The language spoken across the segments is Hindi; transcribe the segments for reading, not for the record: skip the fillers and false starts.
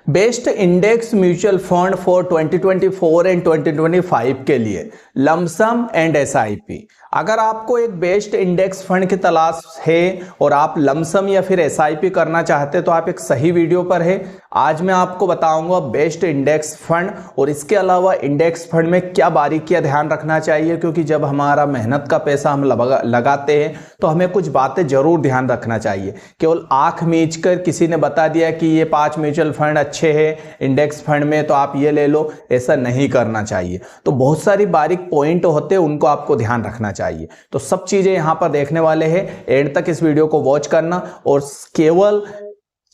Best index mutual fund for 2024 and 2025 के लिए लमसम एंड एसआईपी। अगर आपको एक बेस्ट इंडेक्स फंड की तलाश है और आप लमसम या फिर एसआईपी करना चाहते हैं तो आप एक सही वीडियो पर है। आज मैं आपको बताऊंगा बेस्ट इंडेक्स फंड और इसके अलावा इंडेक्स फंड में क्या बारीकियां ध्यान रखना चाहिए, क्योंकि जब हमारा मेहनत का पैसा हम लगाते हैं तो हमें कुछ बातें जरूर ध्यान रखना चाहिए। केवल आंख मीच कर किसी ने बता दिया कि ये 5 म्यूचुअल फंड अच्छे हैं इंडेक्स फंड में तो आप ये ले लो, ऐसा नहीं करना चाहिए। तो बहुत सारी बारीक पॉइंट होते हैं, उनको आपको ध्यान रखना चाहिए। तो सब चीजें यहां पर देखने वाले हैं, एंड तक इस वीडियो को वॉच करना। और केवल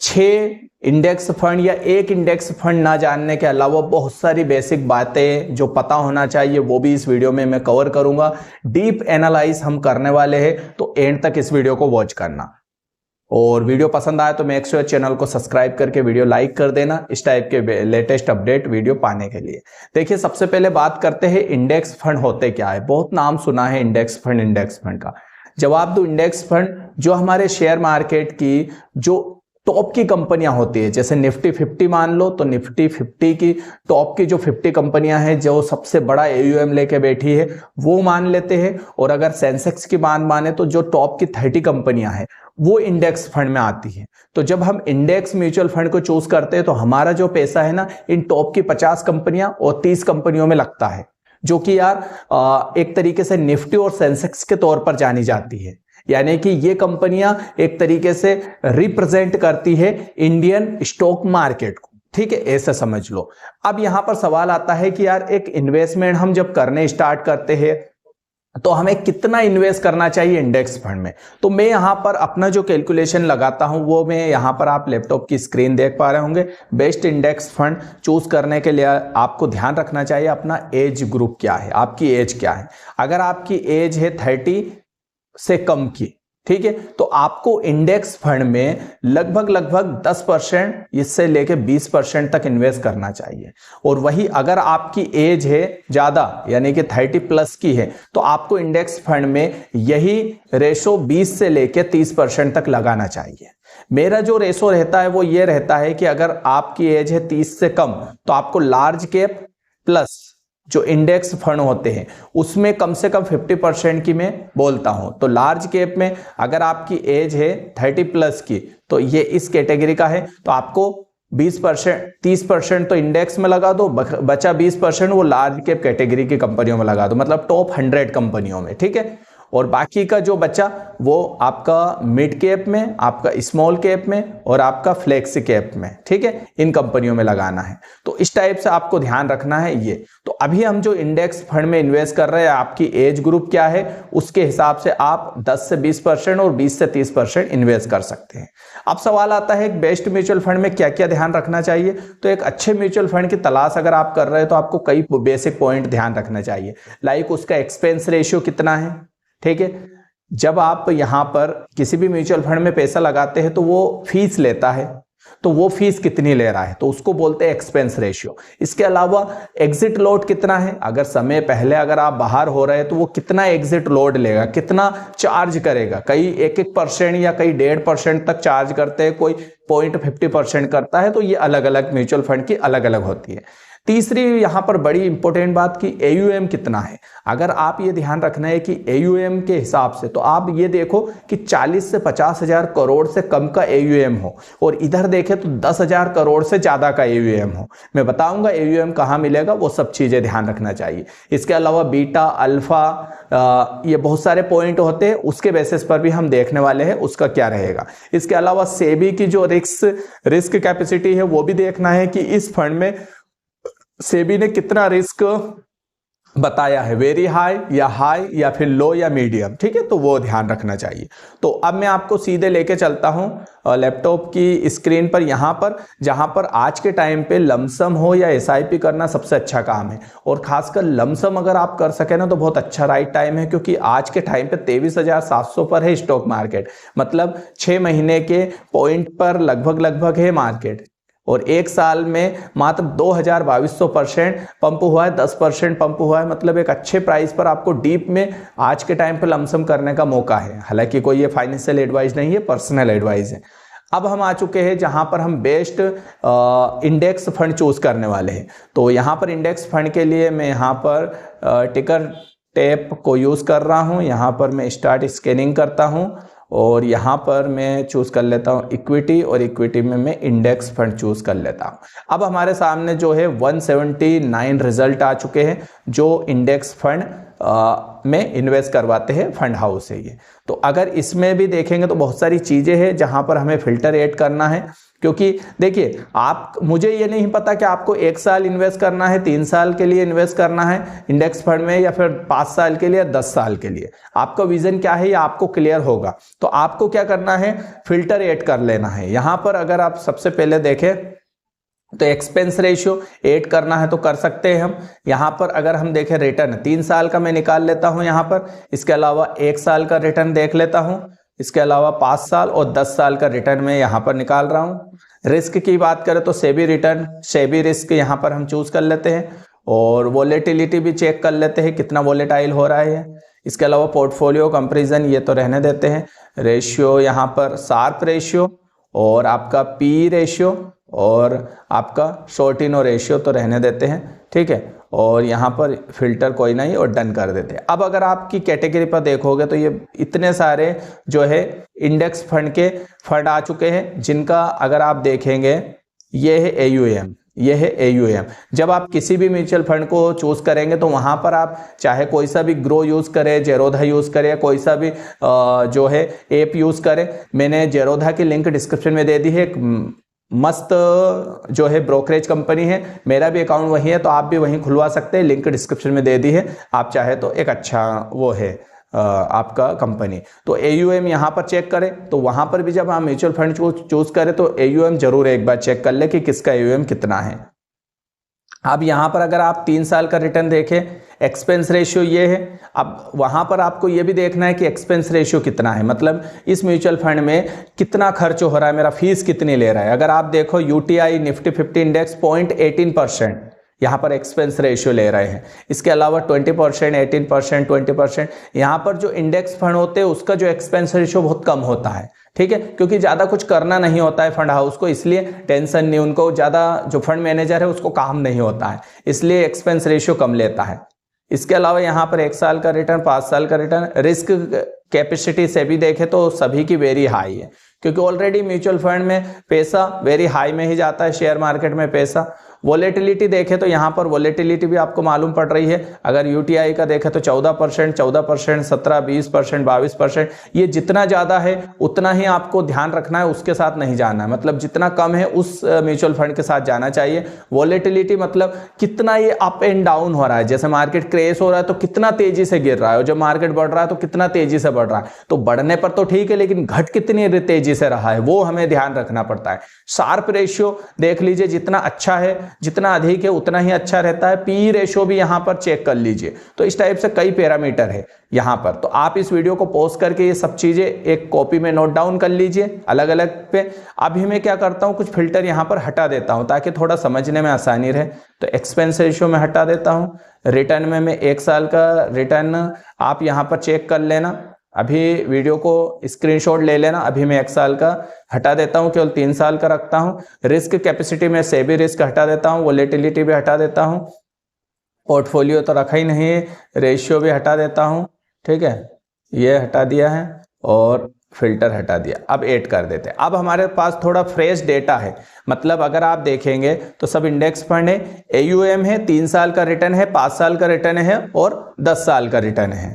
6 इंडेक्स फंड या एक इंडेक्स फंड ना जानने के अलावा बहुत सारी बेसिक बातें जो पता होना चाहिए वो भी इस वीडियो में मैं कवर करूंगा। डीप एनालाइज हम करने वाले हैं, तो एंड तक इस वीडियो को वॉच करना। और वीडियो पसंद आए तो मेक श्योर चैनल को सब्सक्राइब करके वीडियो लाइक कर देना इस टाइप के लेटेस्ट अपडेट वीडियो पाने के लिए। देखिए, सबसे पहले बात करते हैं इंडेक्स फंड होते क्या है। बहुत नाम सुना है इंडेक्स फंड का। जवाब दो, इंडेक्स फंड जो हमारे शेयर मार्केट की जो टॉप की कंपनियां होती है, जैसे निफ्टी 50 मान लो, तो निफ्टी 50 की टॉप की जो 50 कंपनियां हैं जो सबसे बड़ा एयूएम लेके बैठी है वो मान लेते हैं। और अगर सेंसेक्स की बात माने तो जो टॉप की 30 कंपनियां हैं वो इंडेक्स फंड में आती है। तो जब हम इंडेक्स म्यूचुअल फंड को चूज करते हैं तो हमारा जो पैसा है ना इन टॉप की 50 कंपनियां और 30 कंपनियों में लगता है, जो कि यार एक तरीके से निफ्टी और सेंसेक्स के तौर पर जानी जाती है। यानी कि ये कंपनियां एक तरीके से रिप्रेजेंट करती है इंडियन स्टॉक मार्केट को, ठीक है, ऐसा समझ लो। अब यहां पर सवाल आता है कि यार एक इन्वेस्टमेंट हम जब करने स्टार्ट करते हैं तो हमें कितना इन्वेस्ट करना चाहिए इंडेक्स फंड में। तो मैं यहां पर अपना जो कैलकुलेशन लगाता हूं वो मैं यहां पर आप लैपटॉप की स्क्रीन देख पा रहे होंगे। बेस्ट इंडेक्स फंड चूज करने के लिए आपको ध्यान रखना चाहिए अपना एज ग्रुप क्या है, आपकी एज क्या है। अगर आपकी एज है 30 से कम की, ठीक है, तो आपको इंडेक्स फंड में लगभग 10% इससे लेके 20% तक इन्वेस्ट करना चाहिए। और वही अगर आपकी एज है ज्यादा यानी कि 30 प्लस की है तो आपको इंडेक्स फंड में यही रेशो 20 से लेके 30% तक लगाना चाहिए। मेरा जो रेशो रहता है वो ये रहता है कि अगर आपकी एज है 30 से कम तो आपको लार्ज कैप प्लस जो इंडेक्स फंड होते हैं उसमें कम से कम 50% की मैं बोलता हूं। तो लार्ज कैप में अगर आपकी एज है 30 प्लस की तो ये इस कैटेगरी का है, तो आपको 20% 30% तो इंडेक्स में लगा दो, बचा 20% वो लार्ज कैप कैटेगरी की कंपनियों में लगा दो, मतलब टॉप 100 कंपनियों में, ठीक है। और बाकी का जो बचा वो आपका मिड कैप में, आपका स्मॉल कैप में और आपका फ्लेक्सी कैप में, ठीक है, इन कंपनियों में लगाना है। तो इस टाइप से आपको ध्यान रखना है ये। तो अभी हम जो इंडेक्स फंड में इन्वेस्ट कर रहे हैं, आपकी एज ग्रुप क्या है उसके हिसाब से आप 10 से 20% और 20 से 30% इन्वेस्ट कर सकते हैं। अब सवाल आता है एक बेस्ट म्यूचुअल फंड में क्या क्या ध्यान रखना चाहिए। तो एक अच्छे म्यूचुअल फंड की तलाश अगर आप कर रहे हैं तो आपको कई बेसिक पॉइंट ध्यान रखना चाहिए। लाइक उसका एक्सपेंस रेशियो कितना है, ठीक है। जब आप यहां पर किसी भी म्यूचुअल फंड में पैसा लगाते हैं तो वो फीस लेता है, तो वो फीस कितनी ले रहा है तो उसको बोलते हैं एक्सपेंस रेशियो। इसके अलावा एग्जिट लोड कितना है, अगर समय पहले अगर आप बाहर हो रहे हैं तो वो कितना एग्जिट लोड लेगा, कितना चार्ज करेगा। कई 1% या कई 1.5% तक चार्ज करते हैं, कोई 0.50% करता है। तो ये अलग अलग म्यूचुअल फंड की अलग अलग होती है। तीसरी यहां पर बड़ी इंपॉर्टेंट बात कि एयूएम कितना है। अगर आप ये ध्यान रखना है कि एयूएम के हिसाब से तो आप ये देखो कि 40 से 50 हजार करोड़ से कम का एयूएम हो, और इधर देखें तो 10,000 करोड़ से ज्यादा का एयूएम हो। मैं बताऊंगा एयूएम कहां मिलेगा, वो सब चीजें ध्यान रखना चाहिए। इसके अलावा बीटा अल्फा ये बहुत सारे पॉइंट होते हैं, उसके बेसिस पर भी हम देखने वाले हैं उसका क्या रहेगा। इसके अलावा सेबी की जो रिस्क कैपेसिटी है वो भी देखना है कि इस फंड में सेबी ने कितना रिस्क बताया है, वेरी हाई या फिर लो या मीडियम, ठीक है, तो वो ध्यान रखना चाहिए। तो अब मैं आपको सीधे लेके चलता हूं लैपटॉप की स्क्रीन पर, यहां पर जहां पर आज के टाइम पे लमसम हो या एसआईपी करना सबसे अच्छा काम है। और खासकर लमसम अगर आप कर सके ना तो बहुत अच्छा राइट टाइम है, क्योंकि आज के टाइम पे 23,700 पर है स्टॉक मार्केट, मतलब 6 महीने के पॉइंट पर लगभग है मार्केट। और एक साल में मात्र 2,2200% पंप हुआ है, 10% पंप हुआ है, मतलब एक अच्छे प्राइस पर आपको डीप में आज के टाइम पर लमसम करने का मौका है। हालांकि कोई ये फाइनेंशियल एडवाइस नहीं है, पर्सनल एडवाइस है। अब हम आ चुके हैं जहां पर हम बेस्ट इंडेक्स फंड चूज करने वाले हैं। तो यहाँ पर इंडेक्स फंड के लिए मैं यहाँ पर टिकर टैप को यूज कर रहा हूँ। यहाँ पर मैं स्टार्ट स्कैनिंग करता हूँ और यहाँ पर मैं चूज कर लेता हूँ इक्विटी, और इक्विटी में मैं इंडेक्स फंड चूज कर लेता हूँ। अब हमारे सामने जो है 179 रिजल्ट आ चुके हैं जो इंडेक्स फंड में इन्वेस्ट करवाते हैं फंड हाउस है ये। तो अगर इसमें भी देखेंगे तो बहुत सारी चीजें हैं जहां पर हमें फिल्टर ऐड करना है, क्योंकि देखिए आप, मुझे ये नहीं पता कि आपको 1 साल इन्वेस्ट करना है, 3 साल के लिए इन्वेस्ट करना है इंडेक्स फंड में, या फिर 5 साल के लिए, 10 साल के लिए। आपका विजन क्या है ये आपको क्लियर होगा। तो आपको क्या करना है, फिल्टर ऐड कर लेना है। यहां पर अगर आप सबसे पहले देखें तो एक्सपेंस रेशियो ऐड करना है तो कर सकते हैं हम। यहां पर अगर हम देखें रिटर्न 3 साल का मैं निकाल लेता हूं यहां पर, इसके अलावा 1 साल का रिटर्न देख लेता हूं, इसके अलावा 5 साल और 10 साल का रिटर्न मैं यहां पर निकाल रहा हूं। रिस्क की बात करें तो सेबी रिटर्न, सेबी रिस्क यहां पर हम चूज कर लेते हैं, और वोलेटिलिटी भी चेक कर लेते हैं कितना वोलेटाइल हो रहा है। इसके अलावा पोर्टफोलियो कंपेरिजन ये तो रहने देते हैं। रेशियो यहाँ पर शार्प रेशियो और आपका पी रेशियो और आपका शॉर्टिनो रेशियो तो रहने देते हैं, ठीक है। और यहाँ पर फिल्टर कोई नहीं और डन कर देते हैं। अब अगर आपकी कैटेगरी पर देखोगे तो ये इतने सारे जो है इंडेक्स फंड के फंड आ चुके हैं, जिनका अगर आप देखेंगे ये है AUM, ये है AUM। जब आप किसी भी म्यूचुअल फंड को चूज करेंगे तो वहां पर आप चाहे कोई सा भी ग्रो यूज करें, जेरोधा यूज करें, कोई सा भी जो है ऐप यूज करें। मैंने जेरोधा की लिंक डिस्क्रिप्शन में दे दी है, मस्त जो है ब्रोकरेज कंपनी है, मेरा भी अकाउंट वही है तो आप भी वहीं खुलवा सकते हैं, लिंक डिस्क्रिप्शन में दे दी है। आप चाहे तो एक अच्छा वो है आपका कंपनी। तो AUM यहाँ पर चेक करें, तो वहां पर भी जब आप म्यूचुअल फंड चूज करें तो AUM जरूर एक बार चेक कर ले कि किसका AUM कितना है। अब यहाँ पर अगर आप 3 साल का रिटर्न देखें, एक्सपेंस रेशियो ये है। अब वहां पर आपको ये भी देखना है कि एक्सपेंस रेशियो कितना है, मतलब इस म्यूचुअल फंड में कितना खर्च हो रहा है, मेरा फीस कितनी ले रहा है। अगर आप देखो UTI निफ्टी 50 इंडेक्स 0.18% यहाँ पर एक्सपेंस रेशियो ले रहे हैं। इसके अलावा 20%, 18%, 20% यहाँ पर जो इंडेक्स फंड होते हैं उसका जो एक्सपेंस रेशियो बहुत कम होता है, ठीक है, क्योंकि ज्यादा कुछ करना नहीं होता है फंड हाउस को, इसलिए टेंशन नहीं, उनको ज्यादा जो फंड मैनेजर है उसको काम नहीं होता है, इसलिए एक्सपेंस रेशियो कम लेता है। इसके अलावा यहाँ पर 1 साल का रिटर्न, 5 साल का रिटर्न, रिस्क कैपेसिटी से भी देखें तो सभी की वेरी हाई है, क्योंकि ऑलरेडी म्यूचुअल फंड में पैसा वेरी हाई में ही जाता है, शेयर मार्केट में पैसा। वोलेटिलिटी देखें तो यहाँ पर वोलेटिलिटी भी आपको मालूम पड़ रही है। अगर UTI का देखें तो 14%, 14%, 17%, 20%, 22%, ये जितना ज्यादा है उतना ही आपको ध्यान रखना है, उसके साथ नहीं जाना है। मतलब जितना कम है उस म्यूचुअल फंड के साथ जाना चाहिए। वोलेटिलिटी मतलब कितना ये अप एंड डाउन हो रहा है, जैसे मार्केट क्रैश हो रहा है तो कितना तेजी से गिर रहा है, और जब मार्केट बढ़ रहा है तो कितना तेजी से बढ़ रहा है। तो बढ़ने पर तो ठीक है, लेकिन घट कितनी तेजी से रहा है वो हमें ध्यान रखना पड़ता है। शार्प रेशियो देख लीजिए, जितना अच्छा है, जितना अधिक है उतना ही अच्छा रहता है। पी रेशियो भी यहां पर चेक कर लीजिए। तो इस टाइप से कई पैरामीटर है यहां पर। तो आप इस वीडियो को पॉज करके ये सब चीजें एक कॉपी में नोट डाउन कर लीजिए अलग अलग पे। अभी मैं क्या करता हूं, कुछ फिल्टर यहां पर हटा देता हूं ताकि थोड़ा समझने में आसानी रहे। तो एक्सपेंस रेशियो में हटा देता हूं। रिटर्न में मैं 1 साल का रिटर्न आप यहां पर चेक कर लेना। अभी वीडियो को स्क्रीनशॉट ले लेना। अभी मैं 1 साल का हटा देता हूं, केवल 3 साल का रखता हूं। रिस्क कैपेसिटी में सेबी रिस्क हटा देता हूं, वोलेटिलिटी भी हटा देता हूं, पोर्टफोलियो तो रखा ही नहीं है, रेशियो भी हटा देता हूं, ठीक है, ये हटा दिया है और फिल्टर हटा दिया। अब ऐड कर देते हैं। अब हमारे पास थोड़ा फ्रेश डेटा है, मतलब अगर आप देखेंगे तो सब इंडेक्स फंड है, AUM है, 3 साल का रिटर्न है, 5 साल का रिटर्न है और 10 साल का रिटर्न है।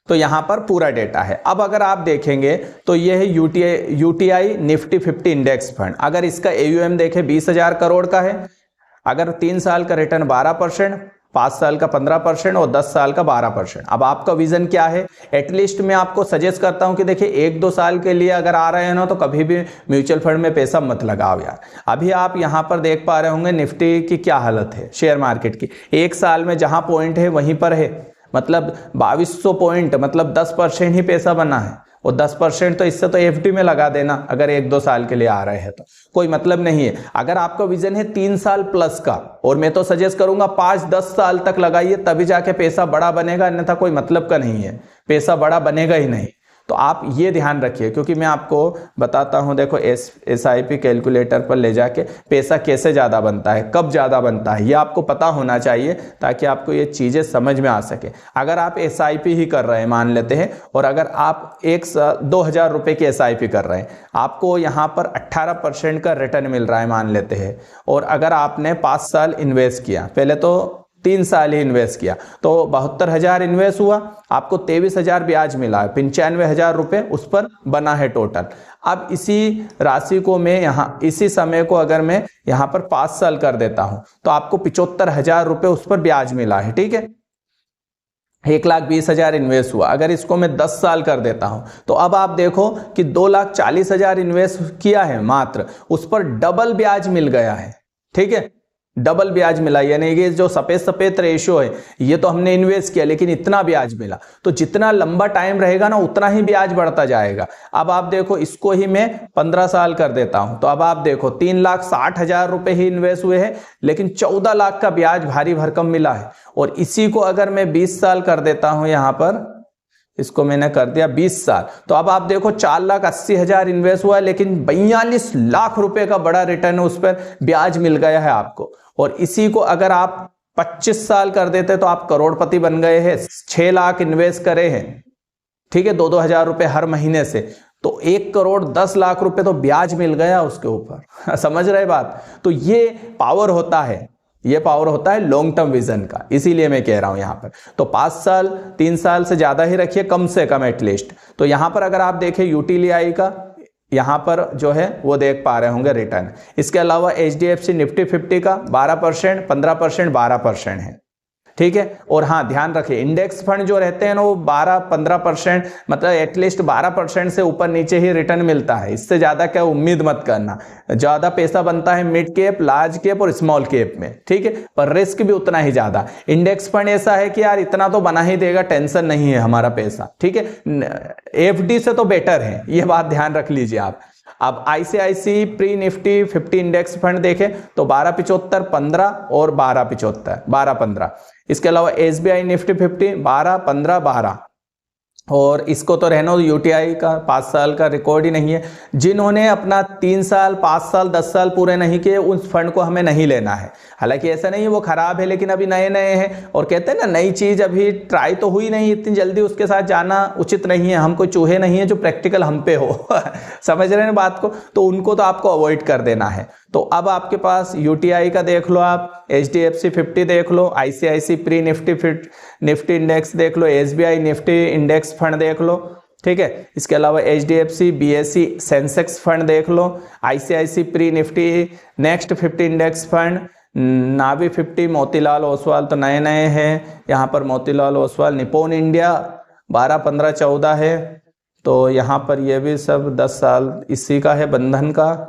तो यहां पर पूरा डेटा है। अब अगर आप देखेंगे तो यह है UTI निफ्टी 50 इंडेक्स फंड। अगर इसका AUM देखें 20,000 करोड़ का है। अगर 3 साल का रिटर्न 12%, 5 साल का 15% और 10 साल का 12%। अब आपका विजन क्या है? एटलीस्ट मैं आपको सजेस्ट करता हूं कि देखिए 1-2 साल के लिए अगर आ रहे हैं ना तो कभी भी म्यूचुअल फंड में पैसा मत लगाओ यार। अभी आप यहां पर देख पा रहे होंगे निफ्टी की क्या हालत है, शेयर मार्केट की। 1 साल में जहां पॉइंट है वहीं पर है, मतलब 2200 पॉइंट, मतलब 10% ही पैसा बना है। और 10% तो इससे तो FD में लगा देना अगर 1-2 साल के लिए आ रहे हैं तो कोई मतलब नहीं है। अगर आपका विजन है 3 साल प्लस का, और मैं तो सजेस्ट करूंगा 5-10 साल तक लगाइए, तभी जाके पैसा बड़ा बनेगा, अन्यथा कोई मतलब का नहीं है, पैसा बड़ा बनेगा ही नहीं। तो आप ये ध्यान रखिए, क्योंकि मैं आपको बताता हूं, देखो SIP कैलकुलेटर पर ले जाके पैसा कैसे ज़्यादा बनता है, कब ज़्यादा बनता है, ये आपको पता होना चाहिए ताकि आपको ये चीज़ें समझ में आ सके। अगर आप SIP ही कर रहे हैं मान लेते हैं, और अगर आप 2,000 रुपये की SIP कर रहे हैं, आपको यहाँ पर 18% का रिटर्न मिल रहा है मान लेते हैं, और अगर आपने 5 साल इन्वेस्ट किया, पहले तो 3 साल ही इन्वेस्ट किया, तो 72,000 इन्वेस्ट हुआ, आपको 23,000 ब्याज मिला है, 95,000 रुपये उस पर बना है टोटल। अब इसी राशि को मैं यहाँ, इसी समय को अगर मैं यहाँ पर 5 साल कर देता हूं तो आपको 75,000 रुपये उस पर ब्याज मिला है, ठीक है। 1,20,000 इन्वेस्ट हुआ, अगर इसको मैं 10 साल कर देता हूं तो अब आप देखो कि 2,40,000 इन्वेस्ट किया है मात्र, उस पर डबल ब्याज मिल गया है, ठीक है, डबल ब्याज मिला। यानी ये जो सफेद रेशियो है, ये तो हमने इन्वेस्ट किया लेकिन इतना ब्याज मिला, तो जितना लंबा टाइम रहेगा ना उतना ही ब्याज बढ़ता जाएगा। अब आप देखो, इसको ही मैं 15 साल कर देता हूं तो अब आप देखो 3,60,000 रुपए ही इन्वेस्ट हुए हैं, लेकिन 14 लाख का ब्याज भारी भरकम मिला है। और इसी को अगर मैं 20 साल कर देता हूं, यहां पर इसको मैंने कर दिया 20 साल, तो अब आप देखो 4,80,000 इन्वेस्ट हुआ है, लेकिन 42 लाख रुपए का बड़ा रिटर्न उस पर ब्याज मिल गया है आपको। और इसी को अगर आप 25 साल कर देते तो आप करोड़पति बन गए हैं। 6 लाख इन्वेस्ट करे हैं, ठीक है, 2-2 हजार रुपए हर महीने से, तो 1,10,00,000 रुपए तो ब्याज मिल गया उसके ऊपर। समझ रहे बात? तो ये पावर होता है, ये पावर होता है लॉन्ग टर्म विजन का, इसीलिए मैं कह रहा हूं यहां पर। तो 5 साल 3 साल से ज्यादा ही रखिए, कम से कम एटलीस्ट। तो यहां पर अगर आप देखें यूटीआई का, यहां पर जो है वो देख पा रहे होंगे रिटर्न। इसके अलावा HDFC निफ्टी 50 का 12%, 15%, 12% है, ठीक है। और हाँ, ध्यान रखिए इंडेक्स फंड जो रहते हैं ना वो 12-15%, मतलब एटलीस्ट 12% से ऊपर नीचे ही रिटर्न मिलता है, इससे ज्यादा क्या उम्मीद मत करना। ज्यादा पैसा बनता है मिड कैप, लार्ज कैप और स्मॉल कैप में, ठीक है, पर रिस्क भी उतना ही ज्यादा। इंडेक्स फंड ऐसा है कि यार इतना तो बना ही देगा, टेंशन नहीं है हमारा पैसा, ठीक है, FD से तो बेटर है, ये बात ध्यान रख लीजिए आप। अब ICICI Pru Nifty 50 index fund देखें तो 12.75, 15 और 12.75, 12-15। इसके अलावा SBI निफ्टी 50 12, 15, 12। और इसको तो रहना, UTI का 5 साल का रिकॉर्ड ही नहीं है। जिन्होंने अपना 3 साल 5 साल 10 साल पूरे नहीं किए, उस फंड को हमें नहीं लेना है। हालांकि ऐसा नहीं है वो खराब है, लेकिन अभी नए नए हैं, और कहते हैं ना नई चीज अभी ट्राई तो हुई नहीं, इतनी जल्दी उसके साथ जाना उचित नहीं है। हम कोई चूहे नहीं है जो प्रैक्टिकल हम पे हो। समझ रहे हैं बात को? तो उनको तो आपको अवॉइड कर देना है। तो अब आपके पास UTI का देख लो, आप HDFC 50 देख लो, ICICI प्री निफ्टी इंडेक्स देख लो, SBI निफ्टी इंडेक्स फंड देख लो, ठीक है। इसके अलावा HDFC BSE सेंसेक्स फंड देख लो, ICICI Pru Nifty next 50 index fund, Navi 50, Motilal Oswal तो नए नए हैं, यहाँ पर मोतीलाल ओसवाल, निप्पॉन इंडिया 12, 15, 14 है, तो यहाँ पर ये भी सब 10 साल इसी का है, बंधन का।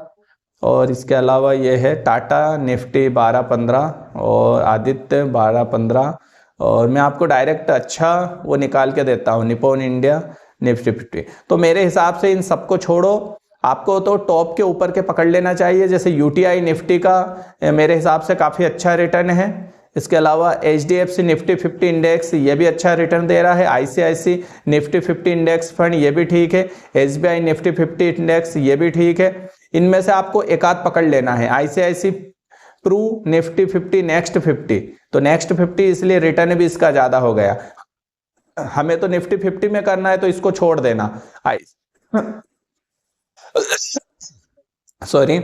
और इसके अलावा ये है टाटा निफ्टी 12, 15 और आदित्य 12, 15। और मैं आपको डायरेक्ट अच्छा वो निकाल के देता हूँ, निप्पॉन इंडिया निफ्टी 50। तो मेरे हिसाब से इन सबको छोड़ो, आपको तो टॉप के ऊपर के पकड़ लेना चाहिए। जैसे UTI निफ्टी का मेरे हिसाब से काफ़ी अच्छा रिटर्न है। इसके अलावा HDFC निफ्टी 50 इंडेक्स ये भी अच्छा रिटर्न दे रहा है, ICICI निफ्टी 50 इंडेक्स फंड ये भी ठीक है, SBI निफ्टी 50 इंडेक्स ये भी ठीक है। इनमें से आपको एक आध पकड़ लेना है। ICICI प्रू निफ्टी 50 नेक्स्ट 50, तो नेक्स्ट 50 इसलिए रिटर्न भी इसका ज्यादा हो गया, हमें तो निफ्टी 50 में करना है तो इसको छोड़ देना। सॉरी।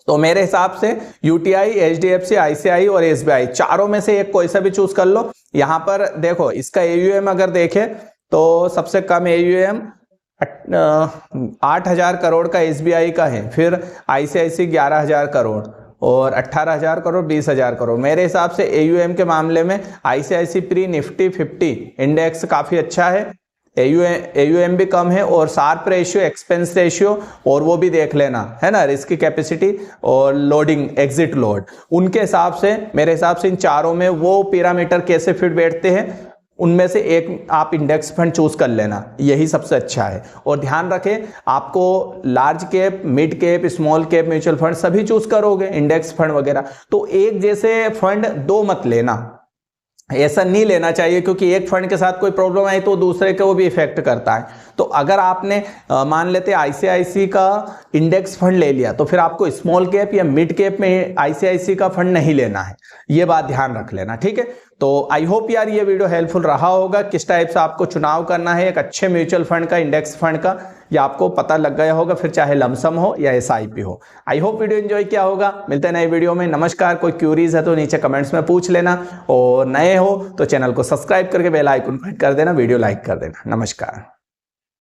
तो मेरे हिसाब से UTI, HDFC, ICICI और SBI चारों में से एक कोई सा भी चूज कर लो। यहां पर देखो इसका AUM अगर देखें तो सबसे कम AUM 8,000 करोड़ का SBI का है, फिर ICICI 11,000 करोड़ और 18,000 करोड़, 20,000 करोड़। मेरे हिसाब से AUM के मामले में ICICI प्री निफ्टी 50 इंडेक्स काफी अच्छा है, AUM भी कम है, और शार्प रेशियो, एक्सपेंस रेशियो, और वो भी देख लेना है ना, रिस्क कैपेसिटी और लोडिंग एग्जिट लोड, उनके हिसाब से मेरे हिसाब से इन चारों में वो पैरामीटर कैसे फिट बैठते हैं, उनमें से एक आप इंडेक्स फंड चूज कर लेना, यही सबसे अच्छा है। और ध्यान रखें आपको large cap, mid cap, small cap mutual fund सभी चूज करोगे, इंडेक्स फंड वगैरह, तो एक जैसे फंड दो मत लेना, ऐसा नहीं लेना चाहिए, क्योंकि एक फंड के साथ कोई प्रॉब्लम आई तो दूसरे को भी इफेक्ट करता है। तो अगर आपने मान लेते आईसीआईसी का इंडेक्स फंड ले लिया, तो फिर आपको स्मॉल कैप या मिड कैप में आईसीआईसी का फंड नहीं लेना है, ये बात ध्यान रख लेना, ठीक है। तो आई होप यार ये वीडियो हेल्पफुल रहा होगा, किस टाइप से आपको चुनाव करना है एक अच्छे म्यूचुअल फंड का, इंडेक्स फंड का, या आपको पता लग गया होगा, फिर चाहे लमसम हो या एसआईपी हो। आई होप वीडियो एंजॉय किया होगा। मिलते हैं नए वीडियो में। नमस्कार। कोई क्यूरीज है तो नीचे कमेंट्स में पूछ लेना, और नए हो तो चैनल को सब्सक्राइब करके बेल आइकन क्लिक कर देना, वीडियो लाइक कर देना। नमस्कार।